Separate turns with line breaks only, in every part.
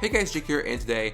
Hey guys, Jake here, and today,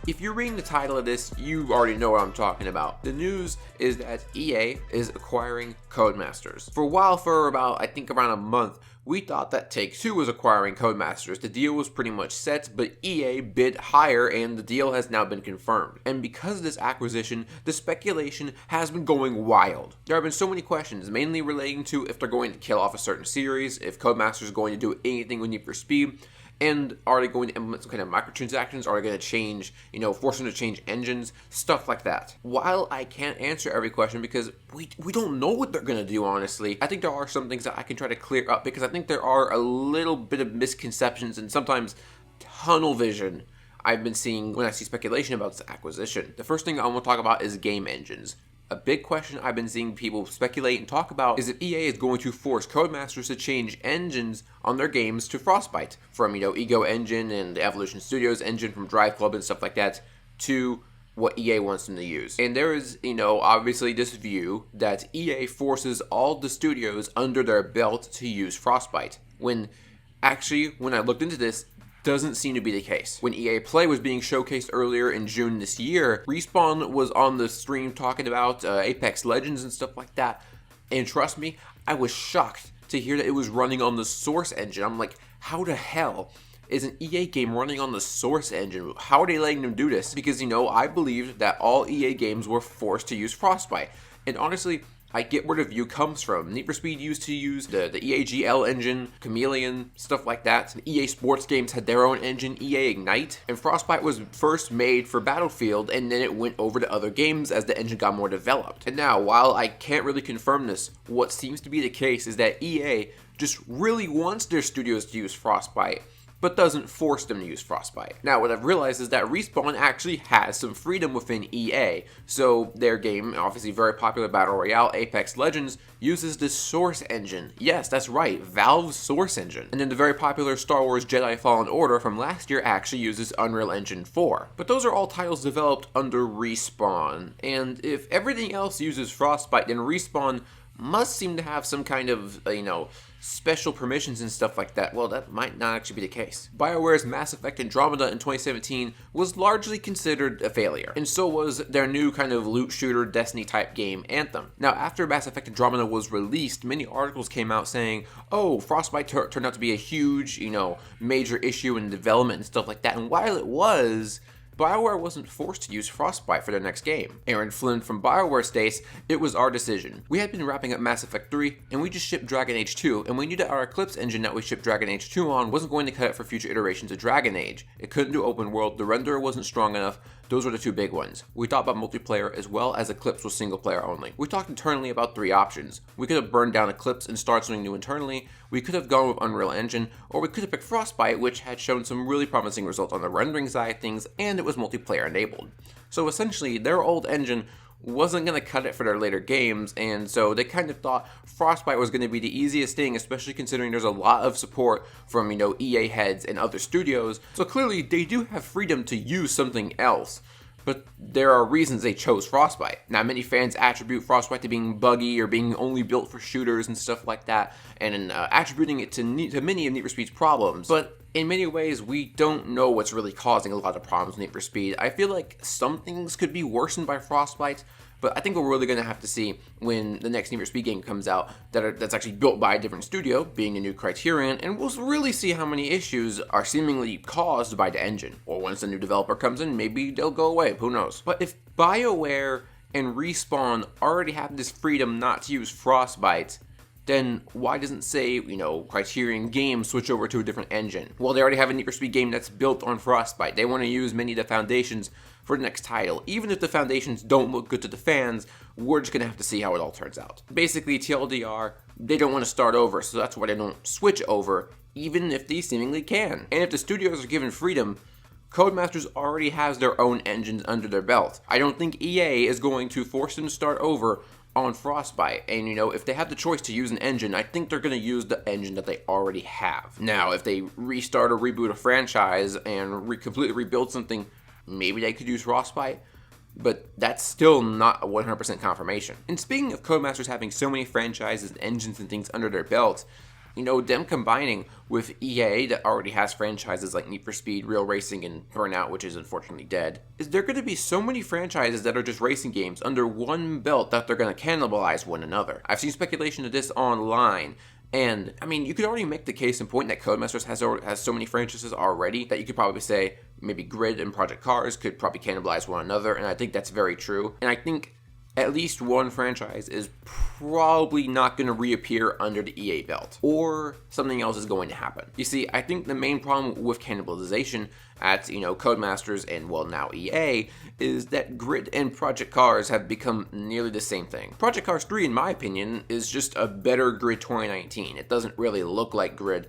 if you're reading the title of this, you already know what I'm talking about. The news is that EA is acquiring Codemasters. For a while, for about, I think around a month, we thought that Take-Two was acquiring Codemasters. The deal was pretty much set, but EA bid higher and the deal has now been confirmed. And because of this acquisition, the speculation has been going wild. There have been so many questions, mainly relating to if they're going to kill off a certain series, if Codemasters is going to do anything with Need for Speed, and are they going to implement some kind of microtransactions? Are they going to change, force them to change engines? Stuff like that. While I can't answer every question because we don't know what they're going to do, honestly, I think there are some things that I can try to clear up because I think there are a little bit of misconceptions and sometimes tunnel vision I've been seeing when I see speculation about this acquisition. The first thing I want to talk about is game engines. A big question I've been seeing people speculate and talk about is if EA is going to force Codemasters to change engines on their games to Frostbite from, Ego Engine and the Evolution Studios engine from Drive Club and stuff like that to what EA wants them to use. And there is, obviously this view that EA forces all the studios under their belt to use Frostbite. When I looked into this, doesn't seem to be the case. When EA Play was being showcased earlier in June this year, Respawn was on the stream talking about Apex Legends and stuff like that. And trust me, I was shocked to hear that it was running on the Source engine. I'm like, how the hell is an EA game running on the Source engine? How are they letting them do this? Because, I believed that all EA games were forced to use Frostbite. And honestly, I get where the view comes from. Need for Speed used to use the EAGL engine, Chameleon, stuff like that. The EA Sports games had their own engine, EA Ignite. And Frostbite was first made for Battlefield, and then it went over to other games as the engine got more developed. And now, while I can't really confirm this, what seems to be the case is that EA just really wants their studios to use Frostbite, but doesn't force them to use Frostbite. Now, what I've realized is that Respawn actually has some freedom within EA. So their game, obviously very popular Battle Royale, Apex Legends, uses the Source engine. Yes, that's right, Valve's Source engine. And then the very popular Star Wars Jedi Fallen Order from last year actually uses Unreal Engine 4. But those are all titles developed under Respawn. And if everything else uses Frostbite, then Respawn must seem to have some kind of, special permissions and stuff like that. Well, that might not actually be the case. BioWare's Mass Effect Andromeda in 2017 was largely considered a failure, and so was their new kind of loot shooter Destiny type game, Anthem. Now, after Mass Effect Andromeda was released, many articles came out saying, oh, Frostbite turned out to be a huge, major issue in development and stuff like that, and while it was, BioWare wasn't forced to use Frostbite for their next game. Aaron Flynn from BioWare states, it was our decision. We had been wrapping up Mass Effect 3, and we just shipped Dragon Age 2, and we knew that our Eclipse engine that we shipped Dragon Age 2 on wasn't going to cut it for future iterations of Dragon Age. It couldn't do open world, the renderer wasn't strong enough. Those were the two big ones. We thought about multiplayer as well as Eclipse was single player only. We talked internally about three options. We could have burned down Eclipse and started something new internally, we could have gone with Unreal Engine, or we could have picked Frostbite, which had shown some really promising results on the rendering side of things, and it was multiplayer enabled. So essentially, their old engine wasn't going to cut it for their later games, and so they kind of thought Frostbite was going to be the easiest thing, especially considering there's a lot of support from, EA heads and other studios. So clearly, they do have freedom to use something else. But there are reasons they chose Frostbite. Now, many fans attribute Frostbite to being buggy or being only built for shooters and stuff like that, and attributing it to many of Need for Speed's problems. But in many ways, we don't know what's really causing a lot of problems with Need for Speed. I feel like some things could be worsened by Frostbite, but I think we're really going to have to see when the next Need for Speed game comes out that's actually built by a different studio, being a new Criterion, and we'll really see how many issues are seemingly caused by the engine. Or once a new developer comes in, maybe they'll go away, who knows. But if BioWare and Respawn already have this freedom not to use Frostbite, then why doesn't, say, Criterion Games switch over to a different engine? Well, they already have a Need for Speed game that's built on Frostbite. They want to use many of the foundations for the next title. Even if the foundations don't look good to the fans, we're just going to have to see how it all turns out. Basically, TLDR, they don't want to start over, so that's why they don't switch over, even if they seemingly can. And if the studios are given freedom, Codemasters already has their own engines under their belt. I don't think EA is going to force them to start over on Frostbite, and if they have the choice to use an engine, I think they're going to use the engine that they already have. Now, if they restart or reboot a franchise and completely rebuild something, maybe they could use Frostbite, but that's still not a 100% confirmation. And speaking of Codemasters having so many franchises, engines, and things under their belt, them combining with EA that already has franchises like Need for Speed, Real Racing, and Burnout, which is unfortunately dead, is there going to be so many franchises that are just racing games under one belt that they're going to cannibalize one another. I've seen speculation of this online. And, I mean, you could already make the case in point that Codemasters has so many franchises already that you could probably say maybe Grid and Project Cars could probably cannibalize one another, and I think that's very true. And I think at least one franchise is probably not going to reappear under the EA belt, or something else is going to happen. You see, I think the main problem with cannibalization at, Codemasters and, well, now EA, is that Grid and Project Cars have become nearly the same thing. Project Cars 3, in my opinion, is just a better Grid 2019. It doesn't really look like Grid.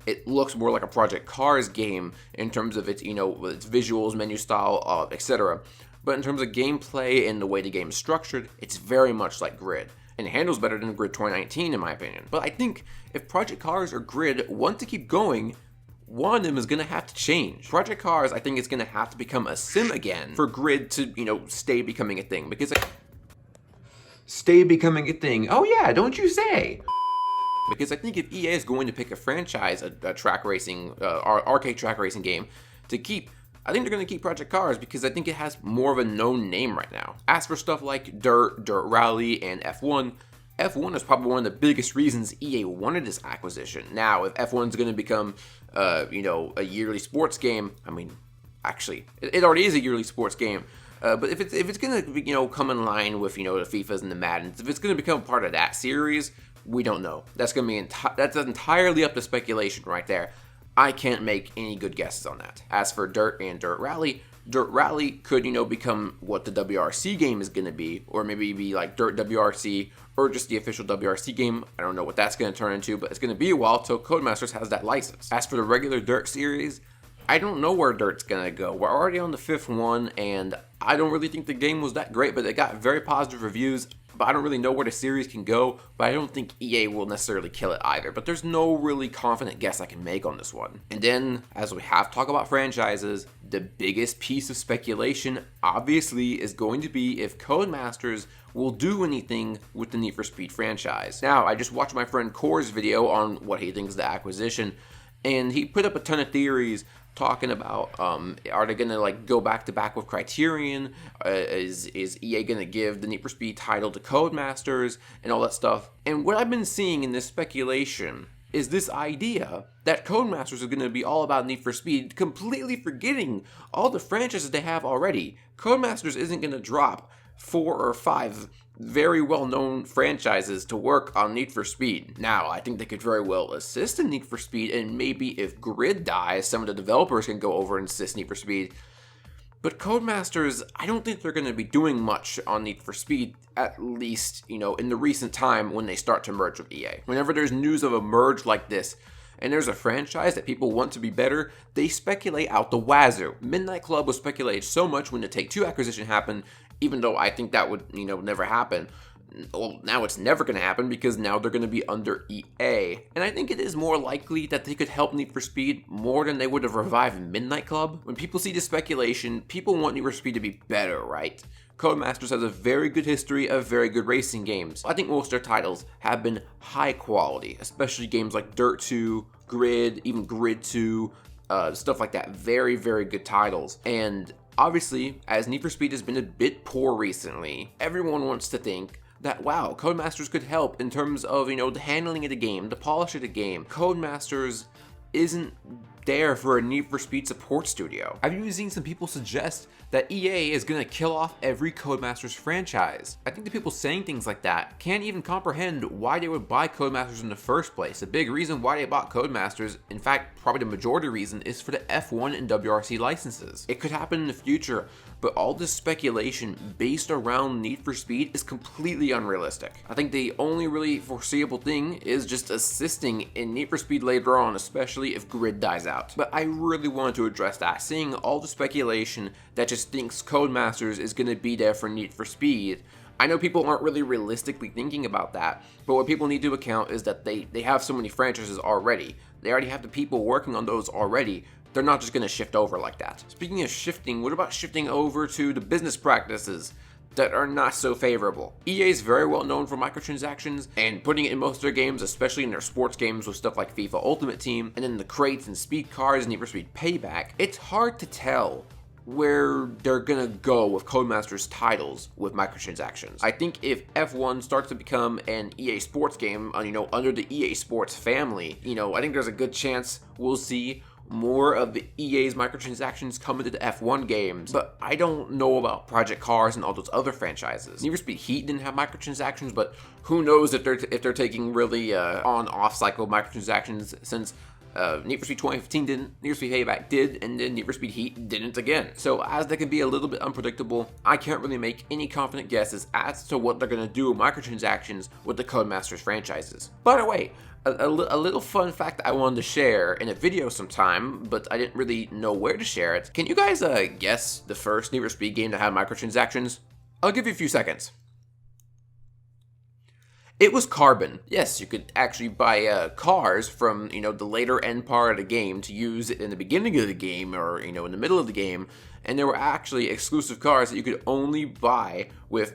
It looks more like a Project Cars game in terms of its, its visuals, menu style, etc. But in terms of gameplay and the way the game is structured, it's very much like Grid. And it handles better than Grid 2019, in my opinion. But I think if Project Cars or Grid want to keep going, one of them is going to have to change. Project Cars, I think, is going to have to become a sim again for Grid to, stay becoming a thing. Because stay becoming a thing. Oh yeah, don't you say? Because I think if EA is going to pick a franchise, a track racing, arcade track racing game to keep, I think they're going to keep Project Cars because I think it has more of a known name right now. As for stuff like Dirt Rally, and F1, F1 is probably one of the biggest reasons EA wanted this acquisition. Now, if F1 is going to become, a yearly sports game, I mean, actually, it already is a yearly sports game. But if it's going to come in line with the FIFAs and the Maddens, if it's going to become part of that series, we don't know. That's going to be that's entirely up to speculation right there. I can't make any good guesses on that. As for Dirt and Dirt Rally could, become what the WRC game is going to be, or maybe be like Dirt WRC, or just the official WRC game. I don't know what that's going to turn into, but it's going to be a while till Codemasters has that license. As for the regular Dirt series, I don't know where Dirt's going to go. We're already on the 5th one, and I don't really think the game was that great, but it got very positive reviews. But I don't really know where the series can go, but I don't think EA will necessarily kill it either. But there's no really confident guess I can make on this one. And then, as we have to talk about franchises, the biggest piece of speculation, obviously, is going to be if Codemasters will do anything with the Need for Speed franchise. Now, I just watched my friend Core's video on what he thinks of the acquisition, and he put up a ton of theories talking about, are they going to go back to back with Criterion? Is EA going to give the Need for Speed title to Codemasters and all that stuff? And what I've been seeing in this speculation is this idea that Codemasters is going to be all about Need for Speed, completely forgetting all the franchises they have already. Codemasters isn't going to drop 4 or 5 very well-known franchises to work on Need for Speed. Now, I think they could very well assist in Need for Speed, and maybe if Grid dies, some of the developers can go over and assist Need for Speed. But Codemasters, I don't think they're going to be doing much on Need for Speed, at least, in the recent time when they start to merge with EA. Whenever there's news of a merge like this, and there's a franchise that people want to be better, they speculate out the wazoo. Midnight Club was speculated so much when the Take-Two acquisition happened, even though I think that would, never happen. Well, now it's never going to happen because now they're going to be under EA. And I think it is more likely that they could help Need for Speed more than they would have revived Midnight Club. When people see the speculation, people want Need for Speed to be better, right? Codemasters has a very good history of very good racing games. I think most of their titles have been high quality, especially games like Dirt 2, Grid, even Grid 2, stuff like that. Very, very good titles. And obviously, as Need for Speed has been a bit poor recently, everyone wants to think that, wow, Codemasters could help in terms of, the handling of the game, the polish of the game. Codemasters isn't there for a Need for Speed support studio. I've even seen some people suggest that EA is going to kill off every Codemasters franchise. I think the people saying things like that can't even comprehend why they would buy Codemasters in the first place. A big reason why they bought Codemasters, in fact, probably the majority reason, is for the F1 and WRC licenses. It could happen in the future, but all this speculation based around Need for Speed is completely unrealistic. I think the only really foreseeable thing is just assisting in Need for Speed later on, especially if Grid dies out. But I really wanted to address that, seeing all the speculation that just thinks Codemasters is going to be there for Need for Speed. I know people aren't really realistically thinking about that, but what people need to account is that they have so many franchises already. They already have the people working on those already. They're not just going to shift over like that. Speaking of shifting, what about shifting over to the business practices? that are not so favorable. EA is very well known for microtransactions and putting it in most of their games, especially in their sports games with stuff like FIFA Ultimate Team, and then the crates and speed cars and Need for Speed Payback. It's hard to tell where they're gonna go with Codemasters titles with microtransactions. I think if F1 starts to become an EA Sports game, under the EA Sports family, I think there's a good chance we'll see more of the EA's microtransactions come into the F1 games, but I don't know about Project Cars and all those other franchises. Need for Speed Heat didn't have microtransactions, but who knows if they're taking really on-off cycle microtransactions, since Need for Speed 2015 didn't, Need for Speed Payback did, and then Need for Speed Heat didn't again. So as they can be a little bit unpredictable, I can't really make any confident guesses as to what they're going to do with microtransactions with the Codemasters franchises. By the way, a little fun fact I wanted to share in a video sometime, but I didn't really know where to share it. Can you guys guess the first Need for Speed game to have microtransactions? I'll give you a few seconds. It was Carbon. Yes, you could actually buy cars from, the later end part of the game to use in the beginning of the game or, in the middle of the game. And there were actually exclusive cars that you could only buy with,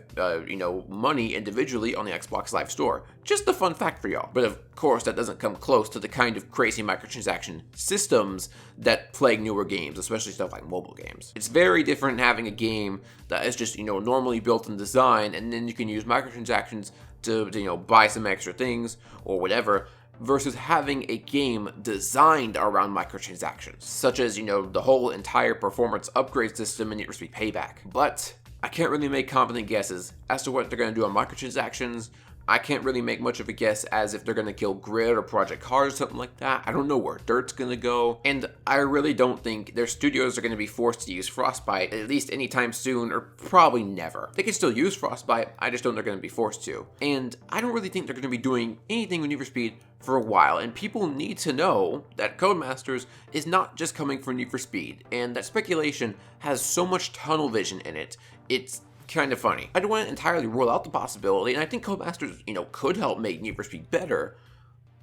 money individually on the Xbox Live Store. Just a fun fact for y'all. But of course, that doesn't come close to the kind of crazy microtransaction systems that plague newer games, especially stuff like mobile games. It's very different having a game that is just, normally built in design, and then you can use microtransactions to buy some extra things or whatever, versus having a game designed around microtransactions, such as, the whole entire performance upgrade system in Need for Speed Payback. But I can't really make confident guesses as to what they're going to do on microtransactions. I can't really make much of a guess as if they're going to kill Grid or Project Cars or something like that. I don't know where Dirt's going to go. And I really don't think their studios are going to be forced to use Frostbite, at least anytime soon, or probably never. They can still use Frostbite, I just don't think they're going to be forced to. And I don't really think they're going to be doing anything with Need for Speed for a while, and people need to know that Codemasters is not just coming for Need for Speed, and that speculation has so much tunnel vision in it, it's kind of funny. I don't want to entirely rule out the possibility, and I think Codemasters, could help make Need for Speed better,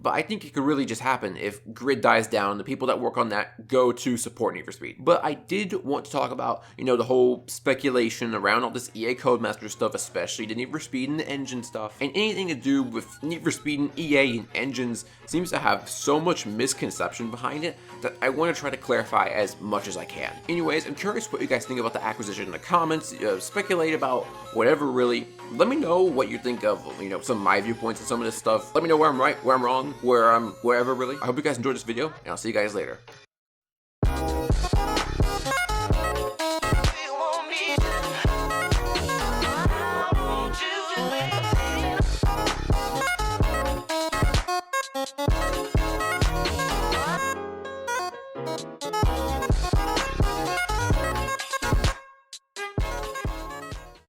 but I think it could really just happen if Grid dies down, the people that work on that go to support Need for Speed. But I did want to talk about, the whole speculation around all this EA Codemasters stuff, especially the Need for Speed and the engine stuff, and anything to do with Need for Speed and EA and engines seems to have so much misconception behind it that I want to try to clarify as much as I can. Anyways, I'm curious what you guys think about the acquisition in the comments. Speculate about whatever, really. Let me know what you think of, some of my viewpoints on some of this stuff. Let me know where I'm right, where I'm wrong, wherever, really. I hope you guys enjoyed this video, and I'll see you guys later.
You